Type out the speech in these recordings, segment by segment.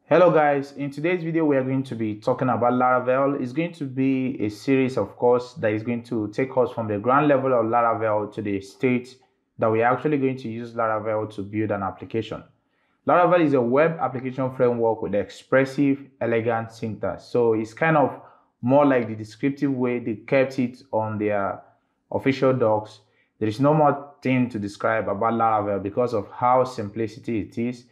Hello guys, in today's video we are going to be talking about Laravel. It's going to be a series of course that is going to take us from the ground level of Laravel to the state that we are actually going to use Laravel to build an application. Laravel is a web application framework with expressive, elegant syntax. So it's kind of more like the descriptive way they kept it on their official docs. There is no more thing to describe about Laravel because of how simplicity it is.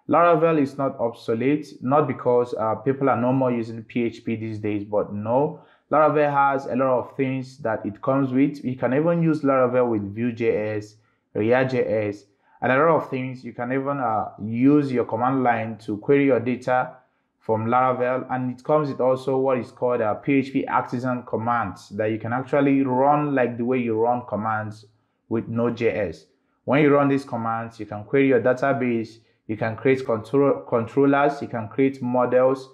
Laravel is not obsolete, not because people are no more using PHP these days, but no, Laravel has a lot of things that it comes with. You can even use Laravel with Vue.js, React.js, and a lot of things. You can even use your command line to query your data from Laravel, and it comes with also what is called a PHP artisan commands that you can actually run like the way you run commands with Node.js. When you run these commands, you can query your database, you can create controllers, you can create models,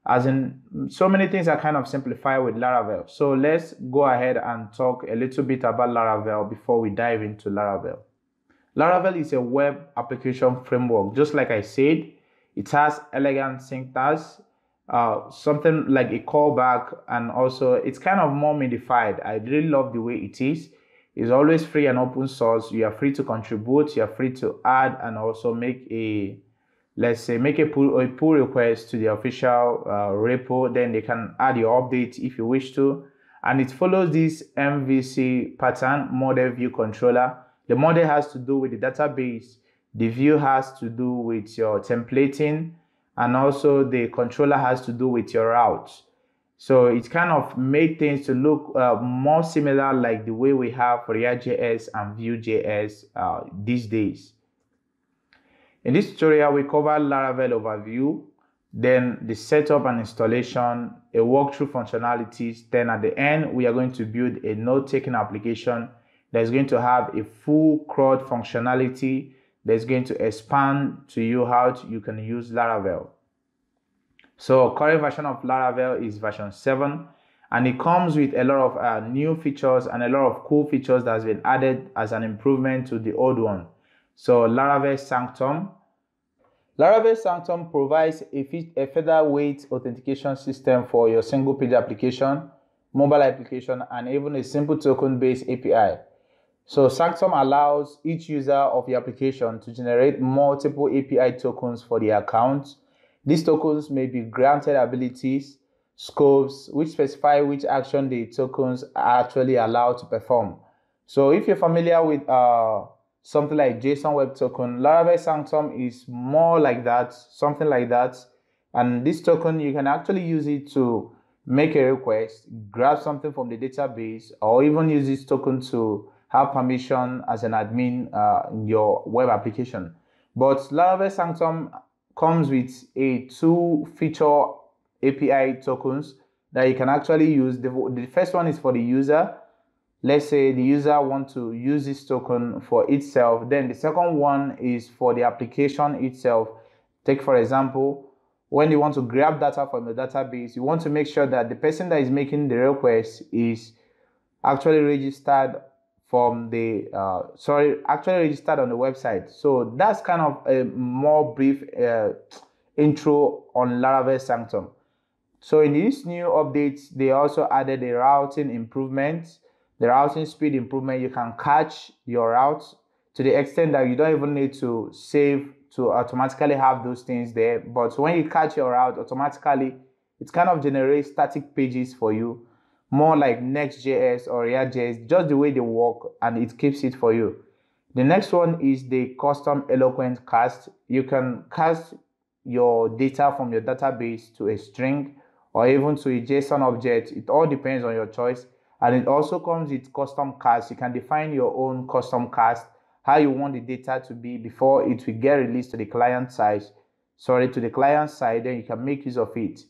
as in so many things are kind of simplified with Laravel. So let's go ahead and talk a little bit about Laravel before we dive into Laravel. Laravel is a web application framework. Just like I said, it has elegant syntax, something like a callback, and also it's kind of more modified. I really love the way it is. It's always free and open source. You are free to contribute, you are free to add and also make a, let's say, make a pull request to the official repo. Then they can add your update if you wish to. And it follows this MVC pattern, model view controller. The model has to do with the database. The view has to do with your templating. And also the controller has to do with your routes. So it kind of made things to look more similar like the way we have React.js and Vue.js these days. In this tutorial, we cover Laravel Overview, then the setup and installation, a walkthrough functionalities. Then at the end, we are going to build a note-taking application that is going to have a full CRUD functionality that is going to expand to you how you can use Laravel. So current version of Laravel is version 7, and it comes with a lot of new features and a lot of cool features that has been added as an improvement to the old one. So Laravel Sanctum. Laravel Sanctum provides a featherweight authentication system for your single page application, mobile application, and even a simple token-based API. So Sanctum allows each user of the application to generate multiple API tokens for the account. These tokens may be granted abilities, scopes, which specify which action the tokens are actually allowed to perform. So if you're familiar with something like JSON Web Token, Laravel Sanctum is more like that, something like that. And this token, you can actually use it to make a request, grab something from the database, or even use this token to have permission as an admin in your web application. But Laravel Sanctum comes with a 2 feature API tokens that you can actually use. The first one is for the user. Let's say the user wants to use this token for itself. Then the second one is for the application itself. Take for example, when you want to grab data from the database, you want to make sure that the person that is making the request is actually registered from the actually registered on the website. So that's kind of a more brief intro on Laravel Sanctum. So in these new updates, they also added a routing improvement, the routing speed improvement. You can catch your routes to the extent that you don't even need to save to automatically have those things there. But when you catch your route automatically, it kind of generates static pages for you, more like Next.js or React.js, just the way they work, and it keeps it for you. The next one is the custom Eloquent cast. You can cast your data from your database to a string or even to a JSON object. It all depends on your choice. And it also comes with custom cast. You can define your own custom cast, how you want the data to be before it will get released to the client side. Then you can make use of it.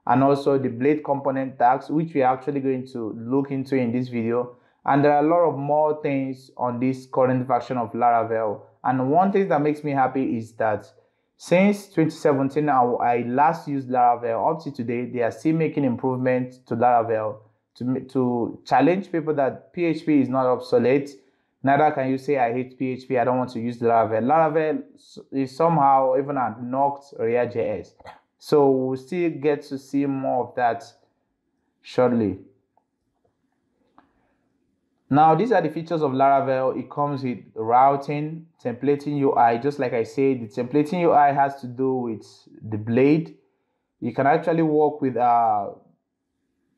And also the blade component tags, which we are actually going to look into in this video. And there are a lot of more things on this current version of Laravel. And one thing that makes me happy is that since 2017, I last used Laravel, up to today, they are still making improvements to Laravel to challenge people that PHP is not obsolete. Neither can you say, I hate PHP, I don't want to use Laravel. Laravel is somehow even knocked React.js. So we'll still get to see more of that shortly. Now, these are the features of Laravel. It comes with routing, templating UI. Just like I said, the templating UI has to do with the blade. You can actually work with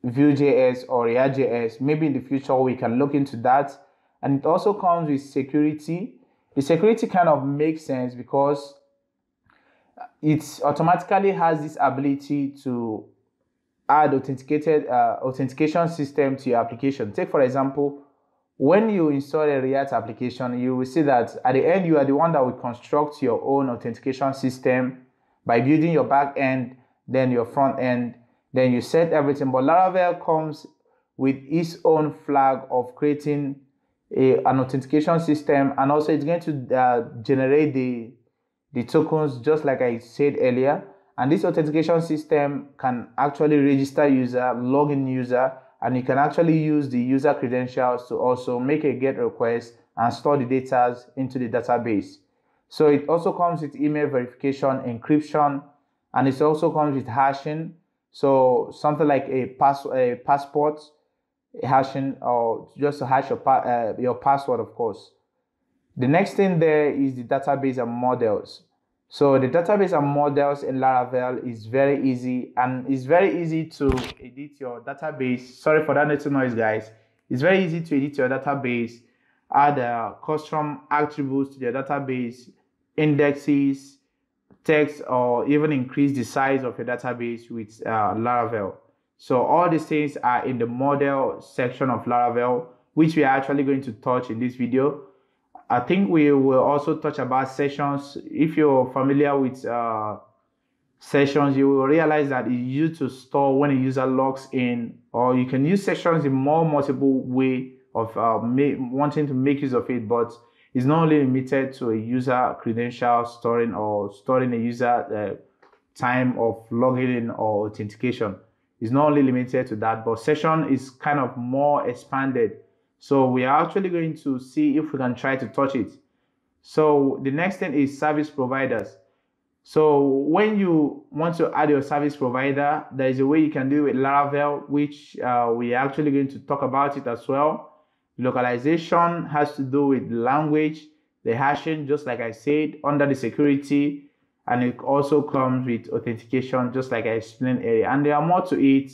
Vue.js or React.js. Maybe in the future we can look into that. And it also comes with security. The security kind of makes sense because it automatically has this ability to add authentication system to your application. Take, for example, when you install a React application, you will see that at the end, you are the one that will construct your own authentication system by building your back end, then your front end, then you set everything. But Laravel comes with its own flag of creating an authentication system, and also it's going to generate the tokens, just like I said earlier. And this authentication system can actually register user, log in user, and you can actually use the user credentials to also make a GET request and store the data into the database. So it also comes with email verification, encryption, and it also comes with hashing. So something like a passport hashing, or just to hash your password, of course. The next thing there is the database and models. So the database and models in Laravel is very easy, and it's very easy to edit your database. Sorry for that little noise, guys. It's very easy to edit your database, add custom attributes to your database, indexes, text, or even increase the size of your database with Laravel. So all these things are in the model section of Laravel, which we are actually going to touch in this video. I think we will also touch about sessions. If you're familiar with sessions, you will realize that it's used to store when a user logs in, or you can use sessions in multiple way of wanting to make use of it, but it's not only limited to a user credential storing or storing a user time of logging in or authentication. It's not only limited to that, but session is kind of more expanded. So we are actually going to see if we can try to touch it. So the next thing is service providers. So when you want to add your service provider, there is a way you can do it with Laravel, which we are actually going to talk about it as well. Localization has to do with language, the hashing, just like I said, under the security, and it also comes with authentication, just like I explained earlier. And there are more to it,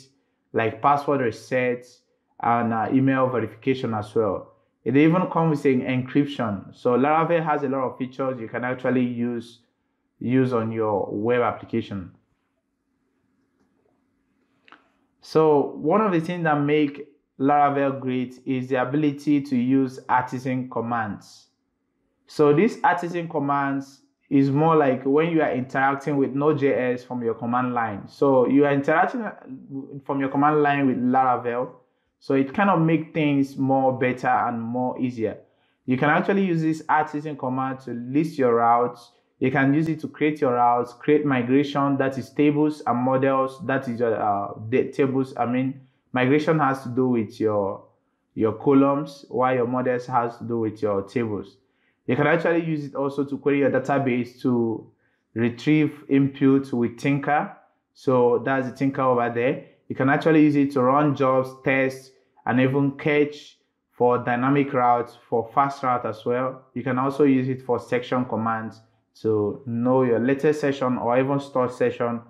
like password resets and email verification as well. It even comes with encryption. So Laravel has a lot of features you can actually use on your web application. So one of the things that make Laravel great is the ability to use artisan commands. So these artisan commands is more like when you are interacting with Node.js from your command line. So you are interacting from your command line with Laravel. So it kind of makes things more better and more easier. You can actually use this artisan command to list your routes. You can use it to create your routes, create migration, that is tables, and models, that is tables. I mean, migration has to do with your columns, while your models has to do with your tables. You can actually use it also to query your database to retrieve input with Tinker. So that's the Tinker over there. You can actually use it to run jobs, tests, and even catch for dynamic routes, for fast route as well. You can also use it for section commands to know your latest session or even store session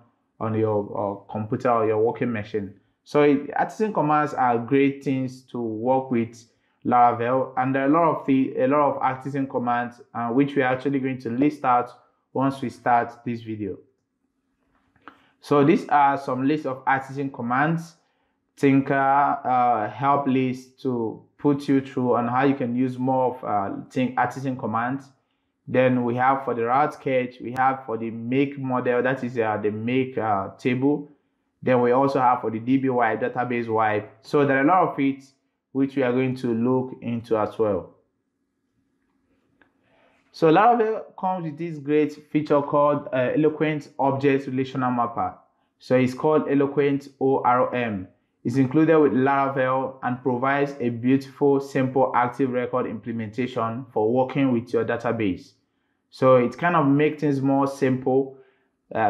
on your computer or your working machine. So artisan commands are great things to work with Laravel, and there are a lot of artisan commands which we're actually going to list out once we start this video. So these are some lists of artisan commands. Tinker help list to put you through on how you can use more of artisan commands. Then we have for the route sketch, we have for the make model, that is the make table. Then we also have for the DB wipe, database wipe. So there are a lot of it which we are going to look into as well. So Laravel comes with this great feature called Eloquent Object Relational Mapper. So it's called Eloquent ORM. It's included with Laravel and provides a beautiful, simple active record implementation for working with your database. So it kind of makes things more simple.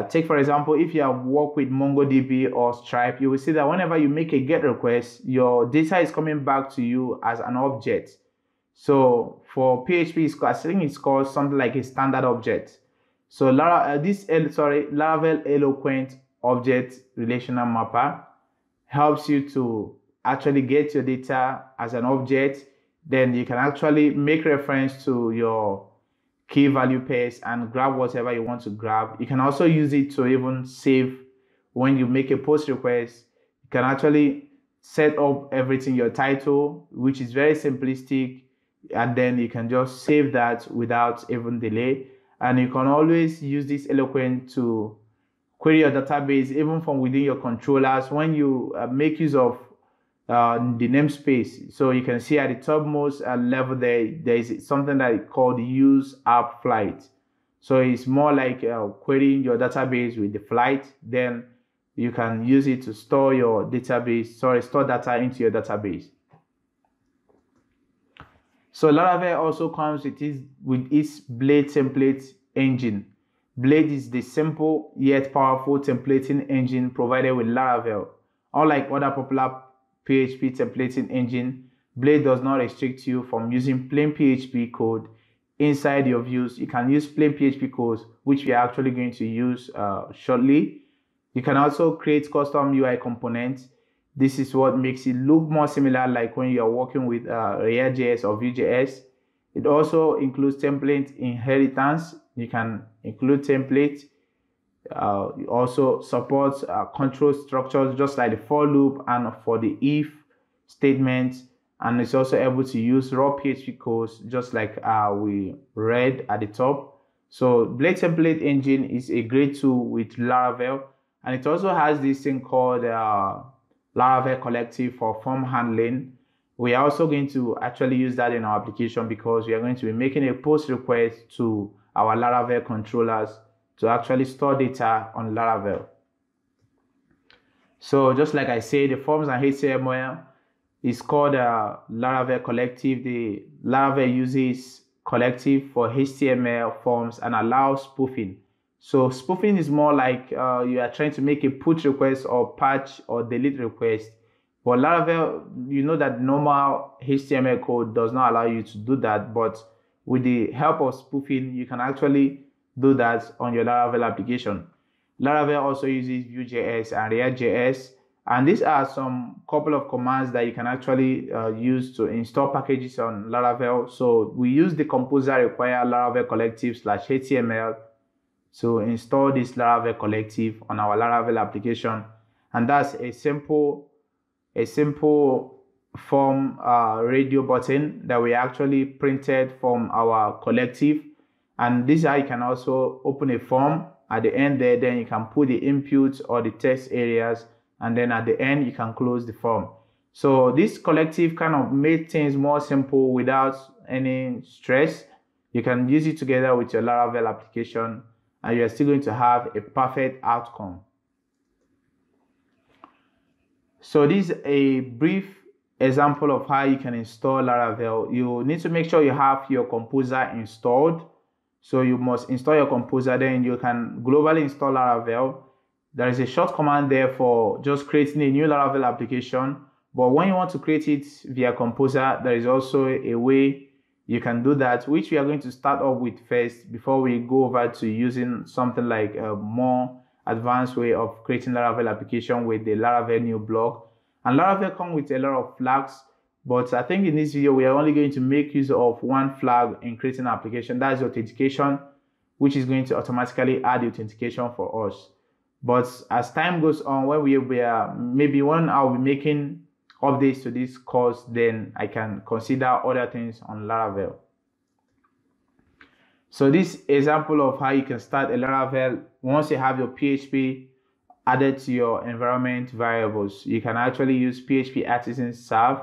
Take for example, if you have worked with MongoDB or Stripe, you will see that whenever you make a GET request, your data is coming back to you as an object. So for PHP, I think it's called something like a standard object. So Laravel Eloquent Object Relational Mapper helps you to actually get your data as an object. Then you can actually make reference to your key value pairs and grab whatever you want to grab. You can also use it to even save when you make a post request. You can actually set up everything, your title, which is very simplistic, and then you can just save that without even delay. And you can always use this Eloquent to query your database even from within your controllers when you make use of the namespace. So you can see at the topmost level there is something that is called use app flight. So it's more like querying your database with the flight. Then you can use it to store your database, store data into your database. So Laravel also comes with its Blade template engine. Blade is the simple yet powerful templating engine provided with Laravel. Unlike other popular PHP templating engine, Blade does not restrict you from using plain PHP code inside your views. You can use plain PHP codes, which we are actually going to use shortly. You can also create custom UI components. This is what makes it look more similar like when you are working with React.js or Vue.js. It also includes template inheritance. You can include templates. It also supports control structures just like the for loop and for the if statement, and it's also able to use raw PHP codes just like we read at the top. So Blade template engine is a great tool with Laravel, and it also has this thing called Laravel collective for form handling. We are also going to actually use that in our application because we are going to be making a post request to our Laravel controllers to actually store data on Laravel. So just like I said, the forms and HTML is called Laravel collective. The Laravel uses collective for HTML forms and allows spoofing. So spoofing is more like you are trying to make a put request or patch or delete request. But Laravel, you know that normal HTML code does not allow you to do that. But with the help of spoofing, you can actually do that on your Laravel application. Laravel also uses Vue.js and React.js, and these are some couple of commands that you can actually use to install packages on Laravel. So we use the composer require Laravel collective /HTML to install this Laravel collective on our Laravel application, and that's a simple form radio button that we actually printed from our collective. And this is how you can also open a form at the end there. Then you can put the inputs or the text areas, and then at the end you can close the form. So this collective kind of made things more simple without any stress. You can use it together with your Laravel application, and you're still going to have a perfect outcome. So this is a brief example of how you can install Laravel. You need to make sure you have your composer installed. So you must install your composer, then you can globally install Laravel. There is a short command there for just creating a new Laravel application. But when you want to create it via composer, there is also a way you can do that, which we are going to start off with first before we go over to using something like a more advanced way of creating Laravel application with the Laravel new blog. And Laravel comes with a lot of flags, but I think in this video we are only going to make use of one flag in creating an application. That's authentication, which is going to automatically add the authentication for us. But as time goes on, when maybe when I'll be making updates to this course, then I can consider other things on Laravel. So this example of how you can start a Laravel once you have your PHP added to your environment variables. You can actually use PHP artisan serve,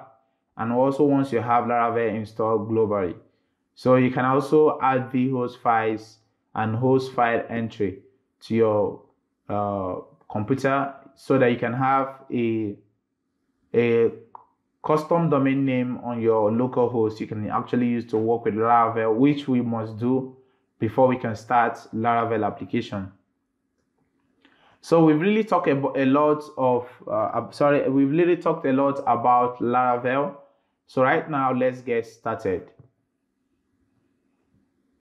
and also once you have Laravel installed globally. So you can also add vhost files and host file entry to your computer so that you can have a custom domain name on your local host you can actually use to work with Laravel, which we must do before we can start Laravel application. So we've really talked about a lot of, we've really talked a lot about Laravel. So right now, let's get started.